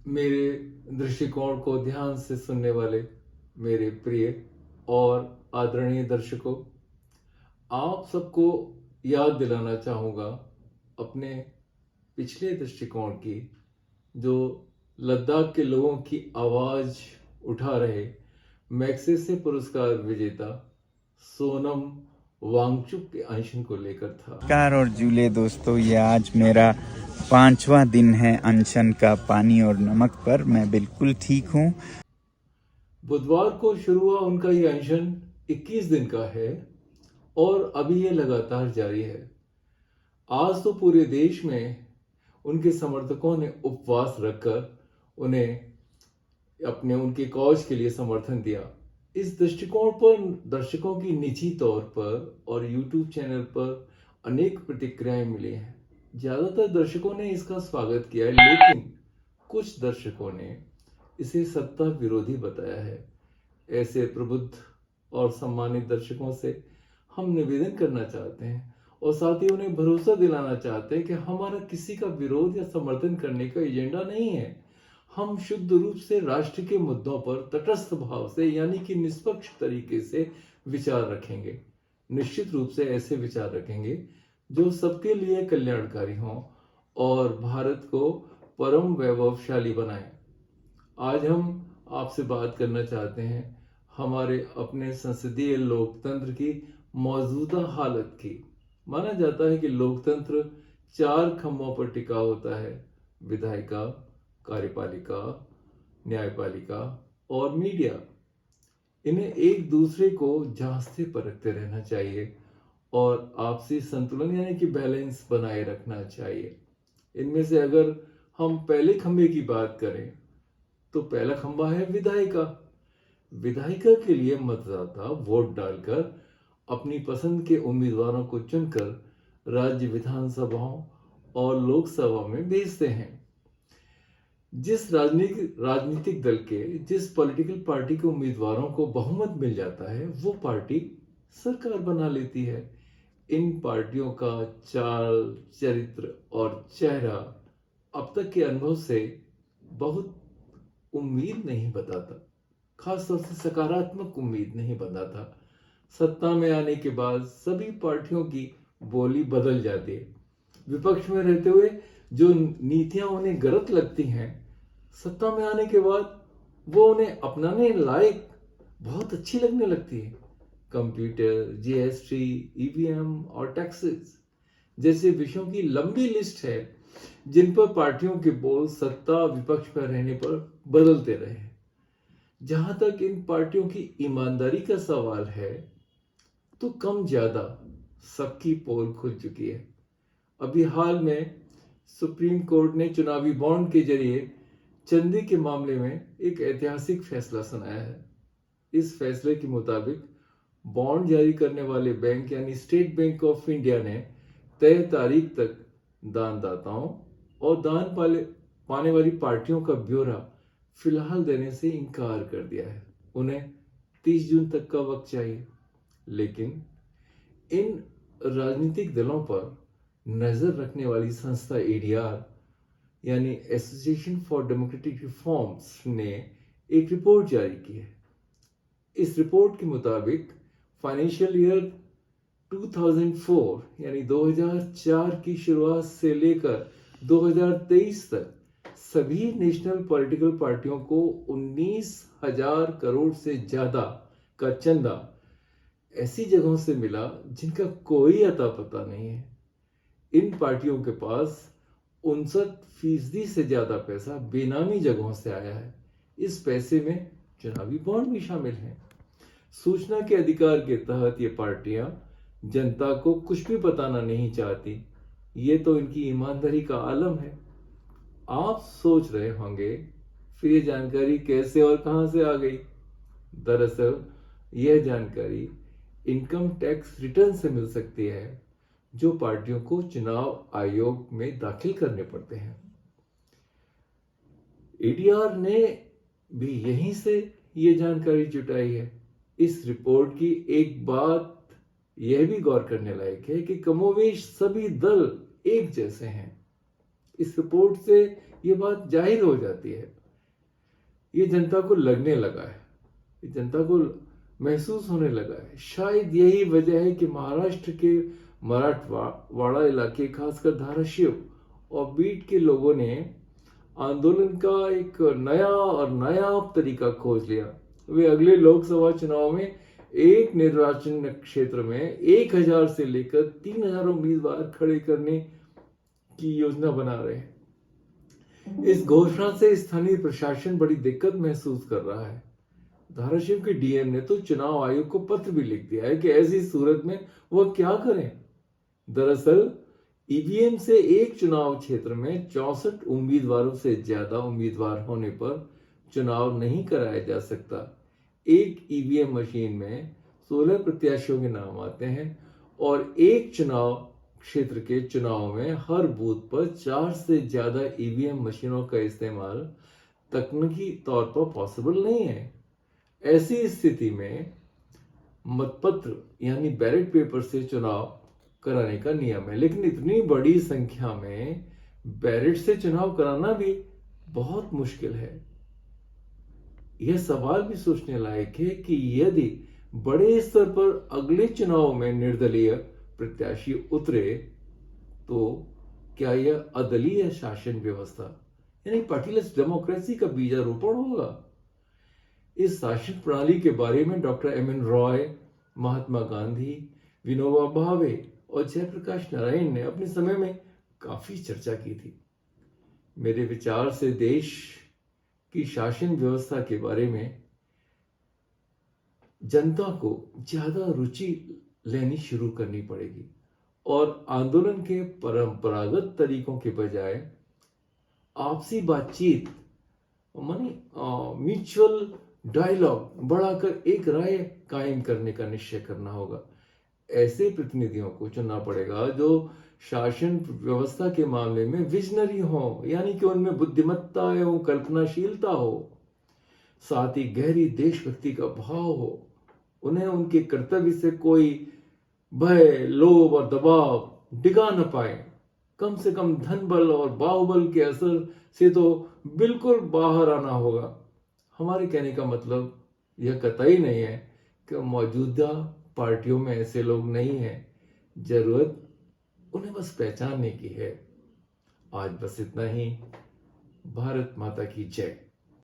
मेरे दृष्टिकोण को ध्यान से सुनने वाले मेरे प्रिय और आदरणीय दर्शकों, आप सबको याद दिलाना चाहूँगा अपने पिछले दृष्टिकोण की, जो लद्दाख के लोगों की आवाज़ उठा रहे मैग्सेसे पुरस्कार विजेता सोनम वांगचुक के अनशन को लेकर था। नमस्कार और जूले दोस्तों, ये आज मेरा 5वां दिन है अनशन का पानी और नमक पर। मैं बिल्कुल ठीक हूँ। बुधवार को शुरू हुआ उनका ये अनशन 21 दिन का है और अभी ये लगातार जारी है। आज तो पूरे देश में उनके समर्थकों ने उपवास रखकर उन्हें उनके कॉज के लिए समर्थन दिया। इस दृष्टिकोण पर दर्शकों की निजी तौर पर और YouTube चैनल पर अनेक प्रतिक्रियाएं मिली हैं। ज़्यादातर दर्शकों ने इसका स्वागत किया है, लेकिन कुछ दर्शकों ने इसे सत्ता विरोधी बताया है। ऐसे प्रबुद्ध और सम्मानित दर्शकों से हम निवेदन करना चाहते हैं और साथ ही उन्हें भरोसा दिलाना चाहते हैं कि हमारा किसी का विरोध या समर्थन करने का एजेंडा नहीं है। हम शुद्ध रूप से राष्ट्र के मुद्दों पर तटस्थ भाव से, यानी कि निष्पक्ष तरीके से विचार रखेंगे। निश्चित रूप से ऐसे विचार रखेंगे जो सबके लिए कल्याणकारी हों और भारत को परम वैभवशाली बनाएं। आज हम आपसे बात करना चाहते हैं हमारे अपने संसदीय लोकतंत्र की मौजूदा हालत की। माना जाता है कि लोकतंत्र 4 खंभों पर टिका होता है: विधायिका, कार्यपालिका, न्यायपालिका और मीडिया। इन्हें एक दूसरे को जांचते परखते रहना चाहिए और आपसी संतुलन यानी कि बैलेंस बनाए रखना चाहिए। इनमें से अगर हम पहले खंभे की बात करें तो पहला खंभा है विधायिका। विधायिका के लिए मतदाता वोट डालकर अपनी पसंद के उम्मीदवारों को चुनकर राज्य विधानसभाओं और लोकसभा में भेजते हैं। जिस राजनीतिक दल के, जिस पॉलिटिकल पार्टी के उम्मीदवारों को बहुमत मिल जाता है, वो पार्टी सरकार बना लेती है। इन पार्टियों का चाल, चरित्र और चेहरा अब तक के अनुभव से बहुत उम्मीद नहीं बताता, खासतौर से सकारात्मक उम्मीद नहीं बताता। सत्ता में आने के बाद सभी पार्टियों की बोली बदल जाती है। विपक्ष में रहते हुए जो नीतियां उन्हें गलत लगती हैं, सत्ता में आने के बाद वो उन्हें अपनाने लायक बहुत अच्छी लगने लगती है। कंप्यूटर, जीएसटी, ईवीएम और टैक्सेस जैसे विषयों की लंबी लिस्ट है जिन पर पार्टियों के बोल सत्ता विपक्ष में रहने पर बदलते रहे हैं। जहां तक इन पार्टियों की ईमानदारी का सवाल है तो कम ज्यादा सबकी पोल खुल चुकी है। अभी हाल में सुप्रीम कोर्ट ने चुनावी बॉन्ड के जरिए चंदे के मामले में एक ऐतिहासिक फैसला सुनाया है। इस फैसले के मुताबिक बॉन्ड जारी करने वाले बैंक यानी स्टेट बैंक ऑफ इंडिया ने तय तारीख तक दानदाताओं और दान पाने वाली पार्टियों का ब्यौरा फिलहाल देने से इनकार कर दिया है। उन्हें 30 जून तक का वक्त चाहिए। लेकिन इन राजनीतिक दलों पर नजर रखने वाली संस्था एडीआर यानी एसोसिएशन फॉर डेमोक्रेटिक रिफॉर्म्स ने एक रिपोर्ट जारी की है। इस रिपोर्ट के मुताबिक फाइनेंशियल ईयर 2004 यानी 2004 की शुरुआत से लेकर 2023 तक सभी नेशनल पॉलिटिकल पार्टियों को 19,000 करोड़ से ज्यादा का चंदा ऐसी जगहों से मिला जिनका कोई अता पता नहीं है। इन पार्टियों के पास 59% से ज्यादा पैसा बेनामी जगहों से आया है। इस पैसे में चुनावी बॉन्ड भी शामिल हैं। सूचना के अधिकार के तहत ये पार्टियां जनता को कुछ भी बताना नहीं चाहती। ये तो इनकी ईमानदारी का आलम है। आप सोच रहे होंगे फिर ये जानकारी कैसे और कहां से आ गई। दरअसल यह जानकारी इनकम टैक्स रिटर्न से मिल सकती है जो पार्टियों को चुनाव आयोग में दाखिल करने पड़ते हैं। एडीआर ने भी यहीं से ये जानकारी जुटाई है। इस रिपोर्ट की एक बात यह भी गौर करने लायक है कि कमोवेश सभी दल एक जैसे हैं। इस रिपोर्ट से ये बात जाहिर हो जाती है। ये जनता को लगने लगा है, ये जनता को महसूस होने लगा है। शायद यही वजह है कि महाराष्ट्र के मराठवाड़ा इलाके, खासकर धाराशिव और बीड के लोगों ने आंदोलन का एक नया और नायाब तरीका खोज लिया। वे अगले लोकसभा चुनाव में एक निर्वाचन क्षेत्र में 1000 से लेकर 3000 उम्मीदवार खड़े करने की योजना बना रहे हैं। इस घोषणा से स्थानीय प्रशासन बड़ी दिक्कत महसूस कर रहा है। धाराशिव के डीएम ने तो चुनाव आयोग को पत्र भी लिख दिया है कि ऐसी सूरत में वह क्या करें। दरअसल ईवीएम से एक चुनाव क्षेत्र में 64 उम्मीदवारों से ज्यादा उम्मीदवार होने पर चुनाव नहीं कराया जा सकता। एक ईवीएम मशीन में 16 प्रत्याशियों के नाम आते हैं और एक चुनाव क्षेत्र के चुनाव में हर बूथ पर 4 से ज्यादा ईवीएम मशीनों का इस्तेमाल तकनीकी तौर पर पॉसिबल नहीं है। ऐसी स्थिति में मतपत्र यानी बैलेट पेपर से चुनाव कराने का नियम है, लेकिन इतनी बड़ी संख्या में बैलेट से चुनाव कराना भी बहुत मुश्किल है। यह सवाल भी सोचने लायक है कि यदि बड़े स्तर पर अगले चुनाव में निर्दलीय प्रत्याशी उतरे तो क्या यह अदलीय शासन व्यवस्था यानी पार्टीलेस डेमोक्रेसी का बीजारोपण होगा। इस शासन प्रणाली के बारे में doctor M N Roy, Mahatma Gandhi, Vinoba Bhave और जयप्रकाश नारायण ने अपने समय में काफी चर्चा की थी। मेरे विचार से देश की शासन व्यवस्था के बारे में जनता को ज्यादा रुचि लेनी शुरू करनी पड़ेगी और आंदोलन के परंपरागत तरीकों के बजाय आपसी बातचीत मानी म्यूचुअल डायलॉग बढ़ाकर एक राय कायम करने का निश्चय करना होगा। ऐसे प्रतिनिधियों को चुनना पड़ेगा जो शासन व्यवस्था के मामले में विजनरी हो, यानी कि उनमें बुद्धिमत्ता एवं कल्पनाशीलता हो, साथ ही गहरी देशभक्ति का भाव हो। उन्हें उनके कर्तव्य से कोई भय, लोभ और दबाव डिगा न पाए। कम से कम धन बल और बाहुबल के असर से तो बिल्कुल बाहर आना होगा। हमारे कहने का मतलब यह कतई नहीं है कि मौजूदा पार्टियों में ऐसे लोग नहीं हैं। जरूरत उन्हें बस पहचानने की है। आज बस इतना ही। भारत माता की जय।